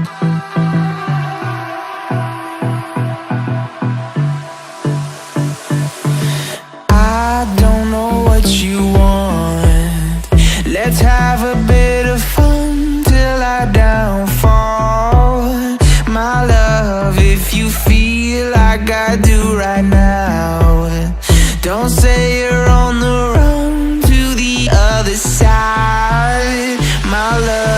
I don't know what you want. Let's have a bit of fun till I downfall. My love, if you feel like I do right now, don't say you're on the run to the other side, my love.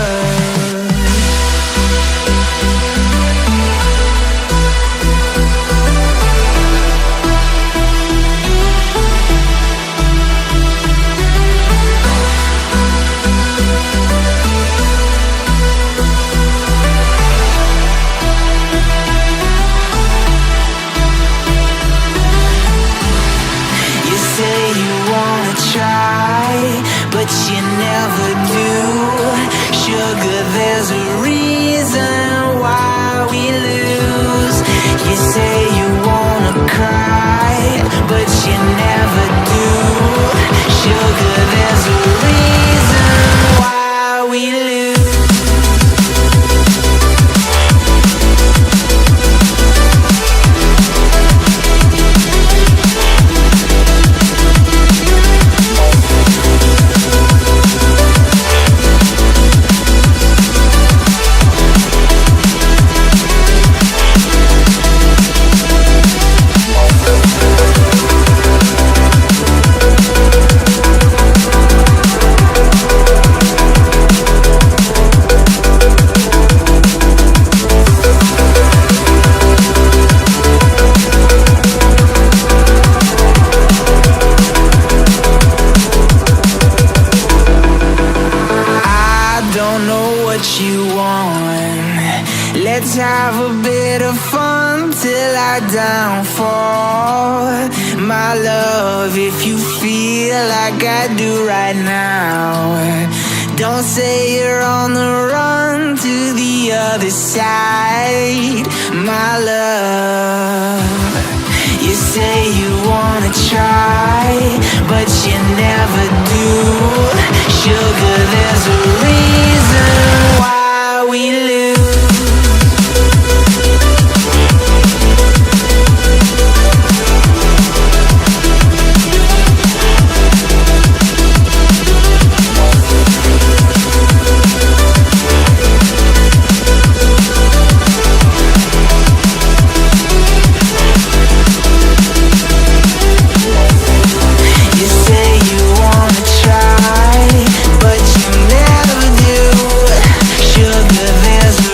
But you never do. Sugar, there's a reason why we lose. You say you wanna cry, but you never do. Sugar, there's a reason why we lose. You want. Let's have a bit of fun till I downfall, my love, if you feel like I do right now. Don't say you're on the run to the other side, my love. You say you wanna try, but you never do. Sugar, there's a reason why we lose. You say you wanna try, but you never do. Sugar, there's a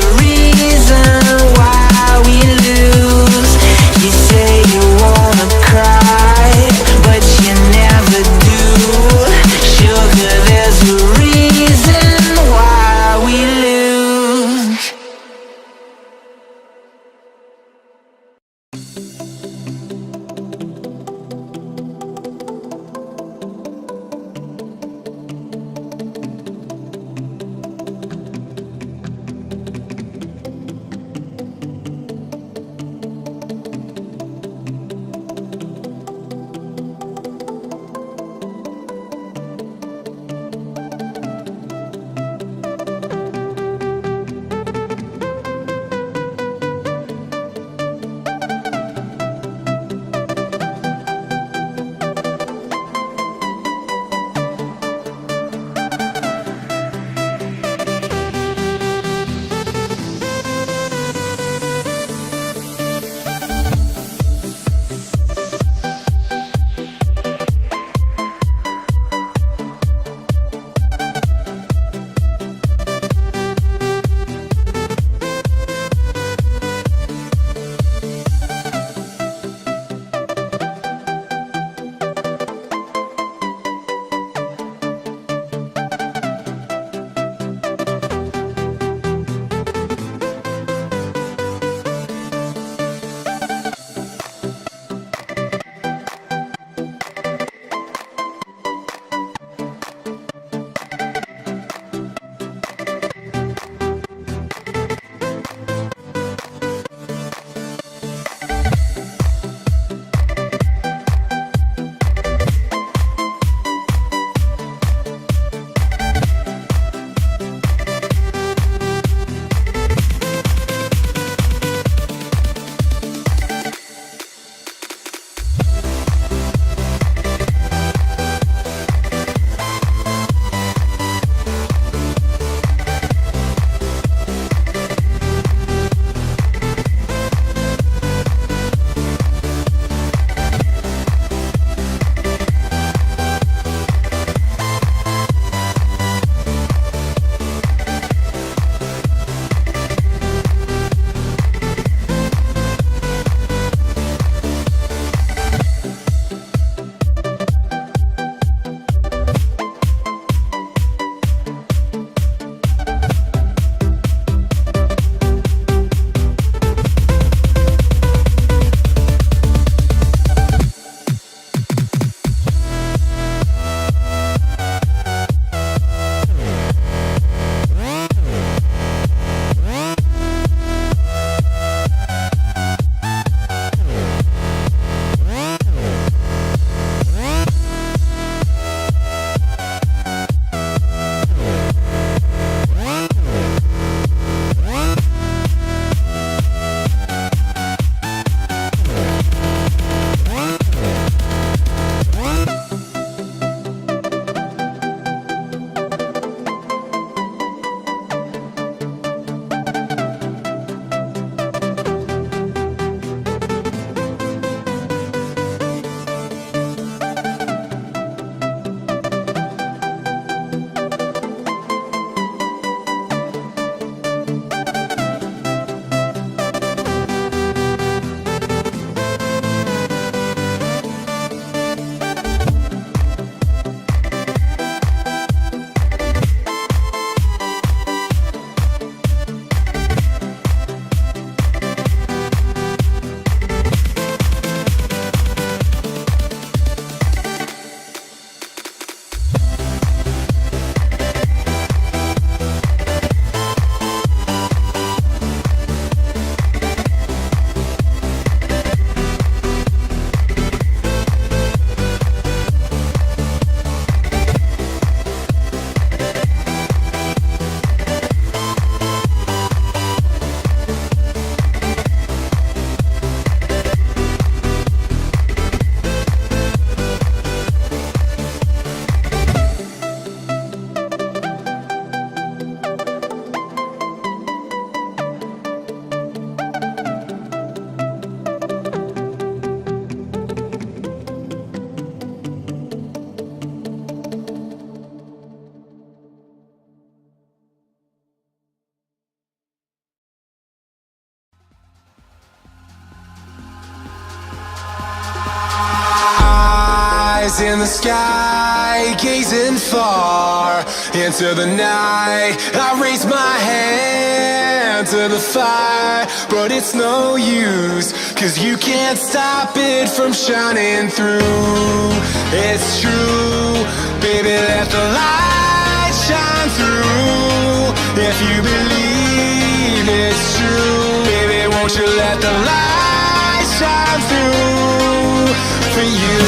in the sky, gazing far into the night. I raise my hand to the fire, but it's no use, 'cause you can't stop it from shining through. It's true, baby, let the light shine through. If you believe it's true, baby, won't you let the light shine through for you,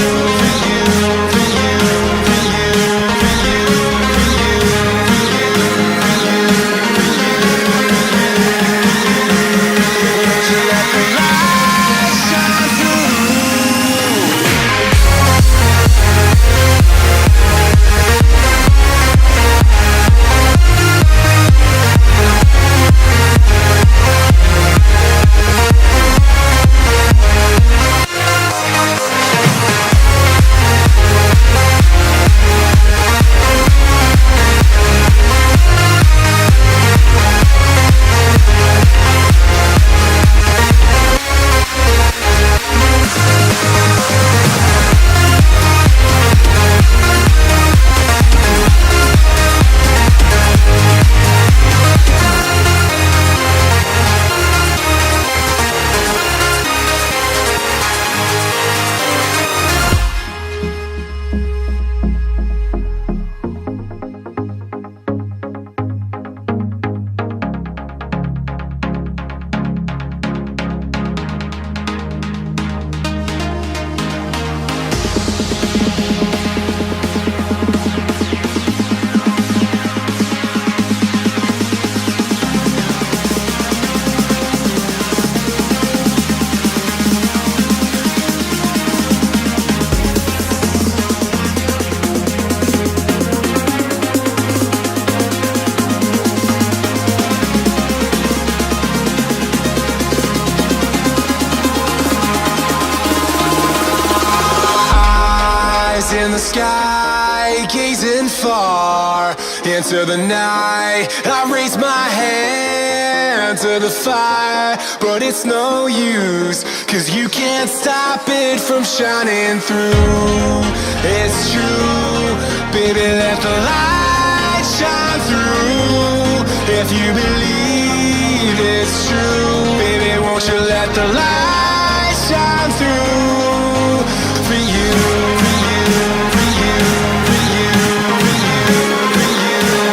for you, for you, for you, for you, for you, for you, for you, for you. Won't you let the light shine through? In the sky, gazing far into the night. I raise my hand to the fire, but it's no use, 'cause you can't stop it from shining through. It's true, baby, let the light shine through. If you believe it's true, baby, won't you let the light shine through for you, for you, for you, for you, for you, for you, for you.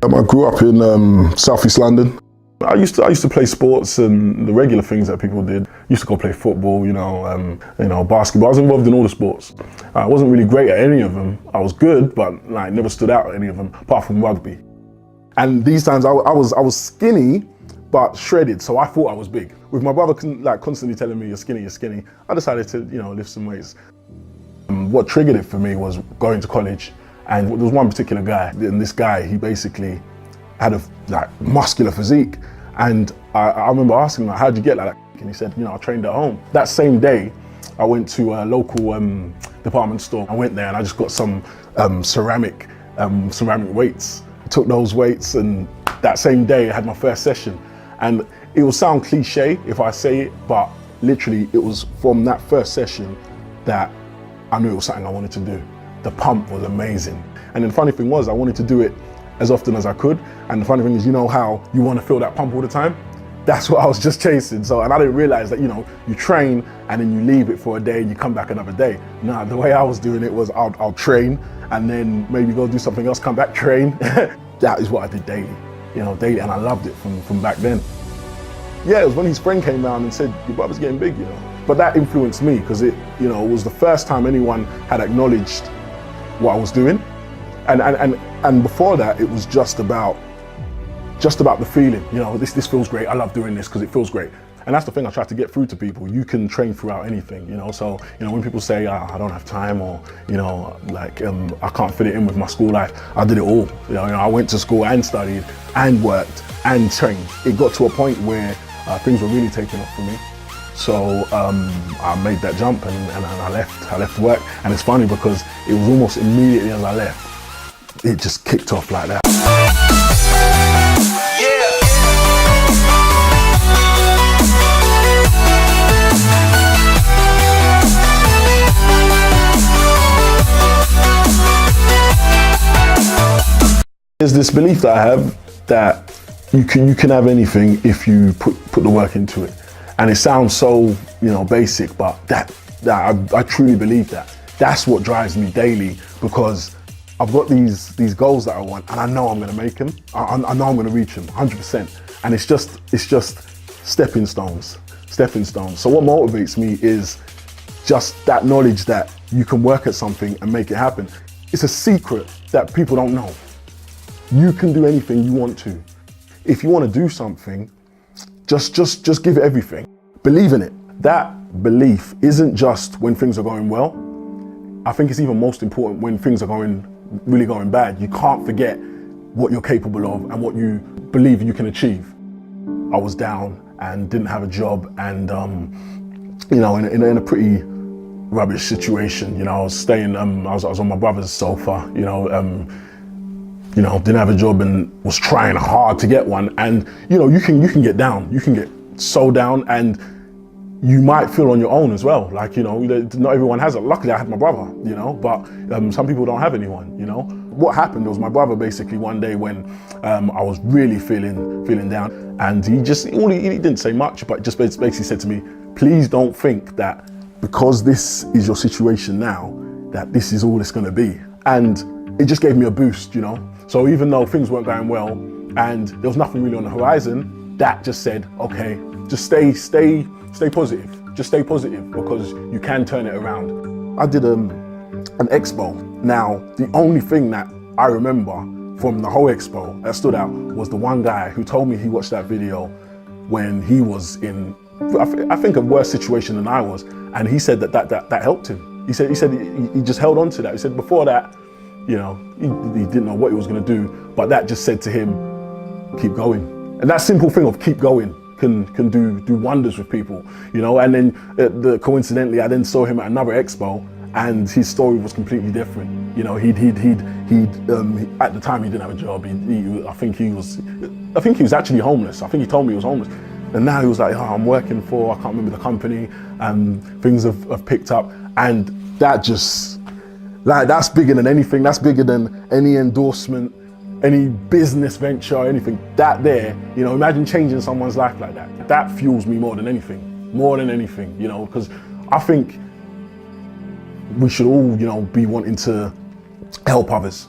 I grew up in South East London. I used to play sports and the regular things that people did. Used to go play football, basketball. I was involved in all the sports. I wasn't really great at any of them. I was good, but like never stood out at any of them, apart from rugby. And these times I was skinny, but shredded, so I thought I was big. With my brother constantly telling me, you're skinny, I decided to lift some weights. What triggered it for me was going to college, and there was one particular guy, and this guy, he basically had a muscular physique, and I remember asking him, how'd you get like that? And he said, I trained at home. That same day, I went to a local department store. I went there and I just got some ceramic weights. I took those weights, and that same day I had my first session. And it will sound cliche if I say it, but literally it was from that first session that I knew it was something I wanted to do. The pump was amazing. And the funny thing was, I wanted to do it as often as I could. And the funny thing is, how you want to feel that pump all the time? That's what I was just chasing. And I didn't realize that, you train and then you leave it for a day and you come back another day. No, the way I was doing it was I'll train and then maybe go do something else, come back, train. That is what I did daily, daily. And I loved it from back then. Yeah, it was when his friend came down and said, your brother's getting big, But that influenced me because it was the first time anyone had acknowledged what I was doing. And before that, it was just about the feeling. This feels great. I love doing this because it feels great. And that's the thing I try to get through to people. You can train throughout anything, So, when people say, I don't have time, or, I can't fit it in with my school life, I did it all. I went to school and studied and worked and trained. It got to a point where things were really taking off for me. So I made that jump and I left work. And it's funny because it was almost immediately as I left, it just kicked off like that. There's this belief that I have that you can have anything if you put the work into it. And it sounds so, basic, but I truly believe that. That's what drives me daily, because I've got these goals that I want, and I know I'm going to make them. I know I'm going to reach them 100%. And it's just stepping stones. So what motivates me is just that knowledge that you can work at something and make it happen. It's a secret that people don't know. You can do anything you want to. If you want to do something, just give it everything. Believe in it. That belief isn't just when things are going well. I think it's even most important when things are really going bad. You can't forget what you're capable of and what you believe you can achieve. I was down and didn't have a job, and in a pretty rubbish situation. I was staying. I was on my brother's sofa. Didn't have a job and was trying hard to get one. And you can get down. You can get so down, and you might feel on your own as well. Not everyone has it. Luckily I had my brother, but some people don't have anyone, What happened was my brother basically one day when I was really feeling down, and he didn't say much, but just basically said to me, please don't think that because this is your situation now, that this is all it's gonna be. And it just gave me a boost, So even though things weren't going well and there was nothing really on the horizon, that just said, okay, just stay positive. Just stay positive, because you can turn it around. I did an expo. Now, the only thing that I remember from the whole expo that stood out was the one guy who told me he watched that video when he was in, I think, a worse situation than I was. And he said that helped him. He said he just held on to that. He said before that, he didn't know what he was going to do, but that just said to him, keep going. And that simple thing of keep going can do wonders with people, And then coincidentally, I then saw him at another expo, and his story was completely different. At the time he didn't have a job. I think he was actually homeless. I think he told me he was homeless. And now he was like, I'm working for, I can't remember the company, and things have picked up. And that just, that's bigger than anything. That's bigger than any endorsement, any business venture, anything. That there, imagine changing someone's life like that. That fuels me more than anything, because I think we should all, be wanting to help others.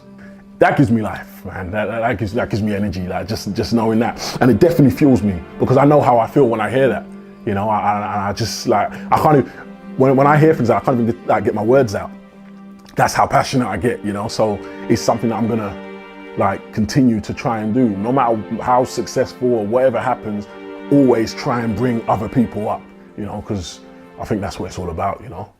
That gives me life. enough, man. That gives me energy, like just knowing that. And it definitely fuels me because I know how I feel when I hear that. You know, I just like, I can't even, when I hear things, I can't even get my words out. That's how passionate I get, you know? So it's something that I'm gonna like continue to try and do. No matter how successful or whatever happens, always try and bring other people up, you know, because I think that's what it's all about, you know?